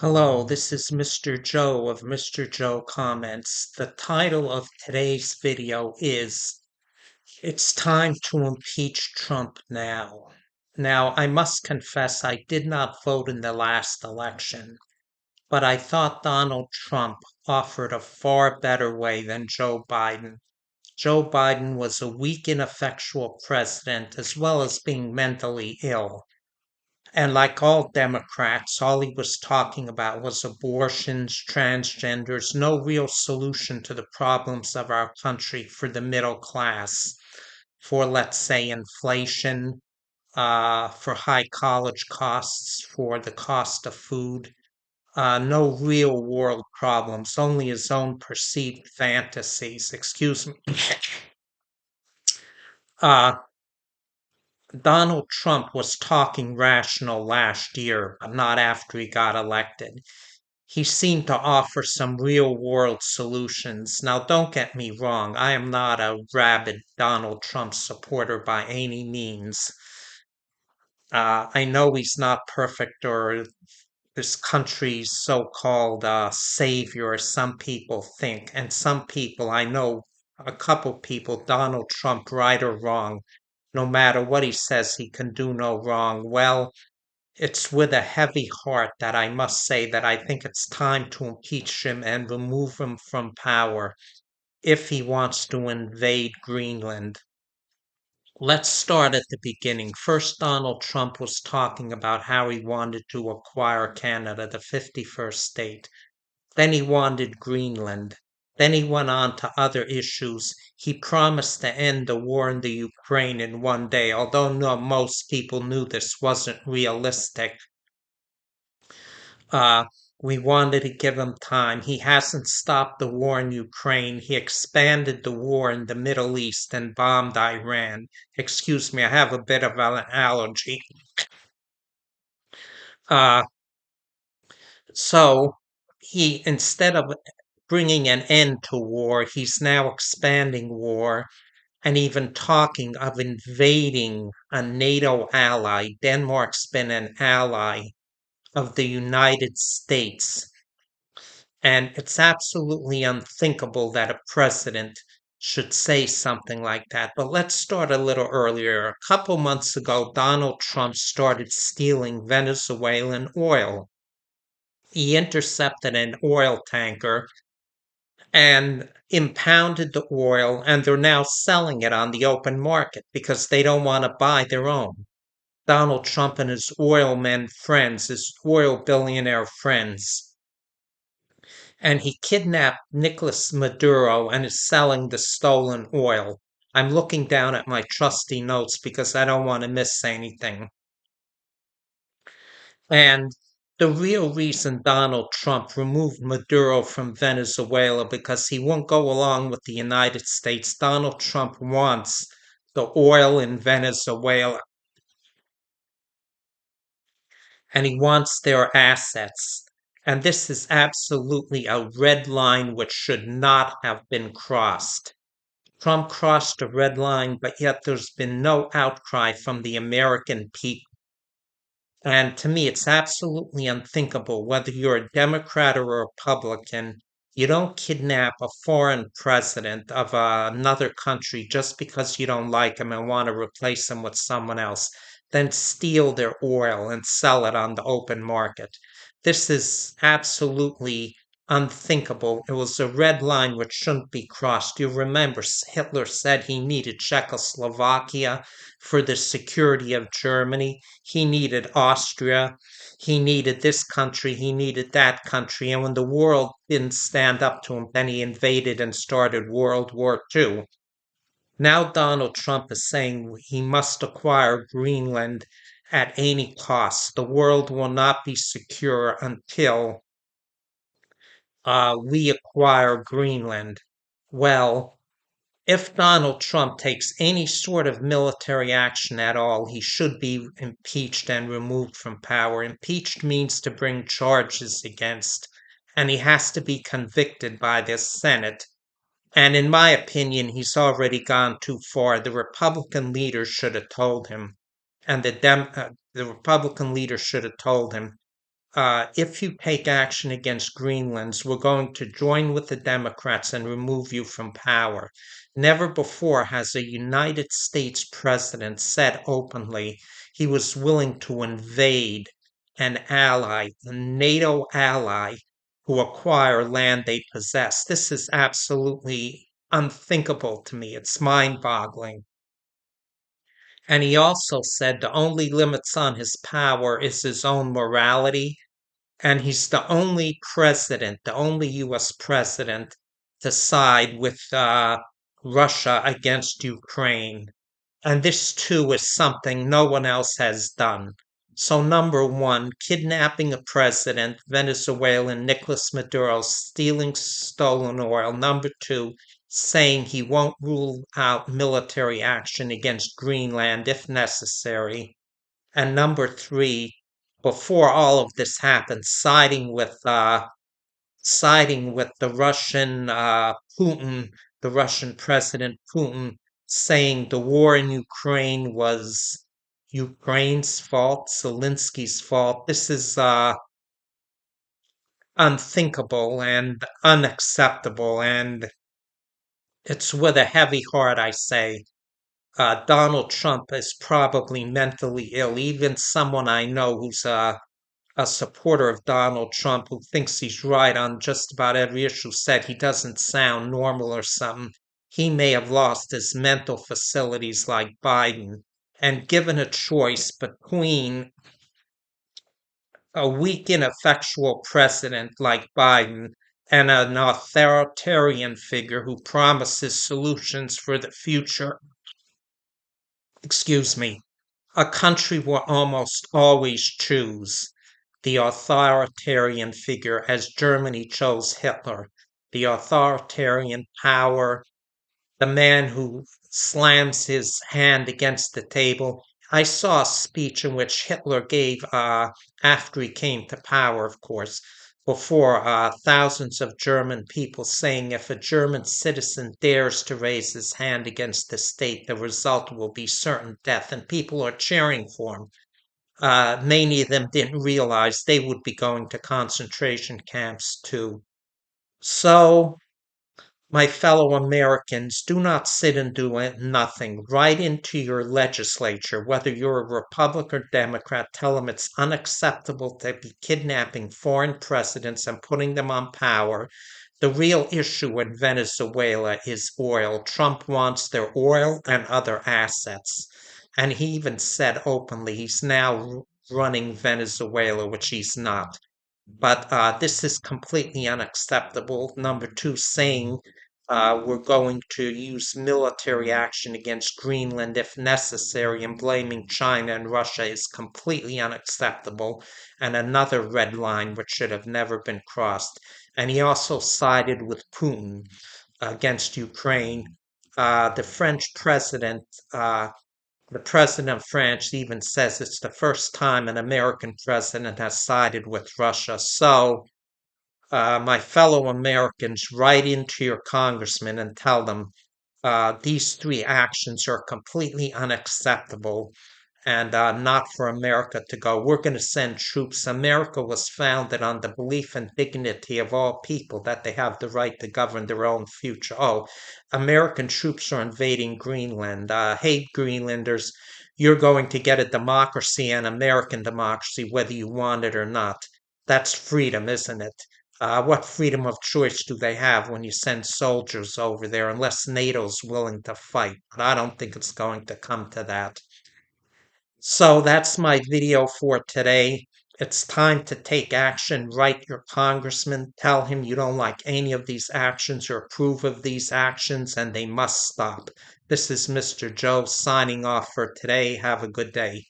Hello, this is Mr. Joe of Mr. Joe Comments. The title of today's video is It's Time to Impeach Trump Now. Now, I must confess I did not vote in the last election, but I thought Donald Trump offered a far better way than Joe Biden. Joe Biden was a weak, ineffectual president as well as being mentally ill. And like all Democrats, all he was talking about was abortions, transgenders, no real solution to the problems of our country for the middle class, for, let's say, inflation, for high college costs, for the cost of food. No real world problems, only his own perceived fantasies. Excuse me. Uh, Donald Trump was talking rational last year, but not after he got elected. He seemed to offer some real world solutions. Now, don't get me wrong, I am not a rabid Donald Trump supporter by any means. I know he's not perfect or this country's so called savior, as some people think. And some people, I know a couple people, Donald Trump, right or wrong, no matter what he says, he can do no wrong. Well, it's with a heavy heart that I must say that I think it's time to impeach him and remove him from power if he wants to invade Greenland. Let's start at the beginning. First, Donald Trump was talking about how he wanted to acquire Canada, the 51st state. Then he wanted Greenland. Then he went on to other issues. He promised to end the war in the Ukraine in one day, although most people knew this wasn't realistic. Uh, we wanted to give him time. He hasn't stopped the war in Ukraine. He expanded the war in the Middle East and bombed Iran. Excuse me, I have a bit of an allergy. Uh, so instead of bringing an end to war, he's now expanding war and even talking of invading a NATO ally. Denmark's been an ally of the United States. And it's absolutely unthinkable that a president should say something like that. But let's start a little earlier. A couple months ago, Donald Trump started stealing Venezuelan oil. He intercepted an oil tanker and impounded the oil, and they're now selling it on the open market because they don't want to buy their own. Donald Trump and his oil men friends, his oil billionaire friends, and he kidnapped Nicolas Maduro and is selling the stolen oil. I'm looking down at my trusty notes because I don't want to miss anything. And the real reason Donald Trump removed Maduro from Venezuela because he won't go along with the United States. Donald Trump wants the oil in Venezuela and he wants their assets. And this is absolutely a red line which should not have been crossed. Trump crossed a red line, but yet there's been no outcry from the American people. And to me, it's absolutely unthinkable whether you're a Democrat or a Republican, you don't kidnap a foreign president of another country just because you don't like him and want to replace him with someone else, then steal their oil and sell it on the open market. This is absolutely unthinkable. It was a red line which shouldn't be crossed. You remember Hitler said he needed Czechoslovakia for the security of Germany. He needed Austria. He needed this country. He needed that country. And when the world didn't stand up to him, then he invaded and started World War II. Now Donald Trump is saying he must acquire Greenland at any cost. The world will not be secure until we acquire Greenland. Well, if Donald Trump takes any sort of military action at all, he should be impeached and removed from power. Impeached means to bring charges against, and he has to be convicted by the Senate. And in my opinion, he's already gone too far. The Republican leaders should have told him, and the Republican leaders should have told him, if you take action against Greenlands, we're going to join with the Democrats and remove you from power. Never before has a United States president said openly he was willing to invade an ally, a NATO ally, to acquire land they possess. This is absolutely unthinkable to me. It's mind boggling. And he also said the only limits on his power is his own morality, and he's the only president, the only US president to side with Russia against Ukraine. And this too is something no one else has done. So, number one, kidnapping a president, Venezuelan Nicolas Maduro, stealing stolen oil. Number two, saying he won't rule out military action against Greenland if necessary. And number three, before all of this happened, siding with the Russian Putin, the Russian President Putin, saying the war in Ukraine was Ukraine's fault, Zelensky's fault. This is unthinkable and unacceptable, and it's with a heavy heart I say Donald Trump is probably mentally ill. Even someone I know who's a supporter of Donald Trump who thinks he's right on just about every issue said he doesn't sound normal or something. He may have lost his mental facilities like Biden. And given a choice between a weak, ineffectual president like Biden and an authoritarian figure who promises solutions for the future, excuse me, a country will almost always choose the authoritarian figure as Germany chose Hitler, the authoritarian power, the man who slams his hand against the table. I saw a speech in which Hitler gave, after he came to power, of course, before thousands of German people, saying if a German citizen dares to raise his hand against the state, the result will be certain death. And people are cheering for him. Many of them didn't realize they would be going to concentration camps too. So, my fellow Americans, do not sit and do nothing. Write into your legislature, whether you're a Republican or Democrat, tell them it's unacceptable to be kidnapping foreign presidents and putting them on power. The real issue in Venezuela is oil. Trump wants their oil and other assets. And he even said openly he's now running Venezuela, which he's not. But this is completely unacceptable. Number two, saying we're going to use military action against Greenland if necessary, and blaming China and Russia is completely unacceptable and another red line which should have never been crossed. And he also sided with Putin against Ukraine. The French president, the president of France, even says it's the first time an American president has sided with Russia. So, my fellow Americans, write into your congressman and tell them these three actions are completely unacceptable and not for America to go. We're going to send troops. America was founded on the belief and dignity of all people that they have the right to govern their own future. Oh, American troops are invading Greenland. Hey, Greenlanders, you're going to get a democracy, an American democracy, whether you want it or not. That's freedom, isn't it? What freedom of choice do they have when you send soldiers over there unless NATO's willing to fight? But I don't think it's going to come to that. So that's my video for today. It's time to take action. Write your congressman. Tell him you don't like any of these actions or approve of these actions and they must stop. This is Mr. Joe signing off for today. Have a good day.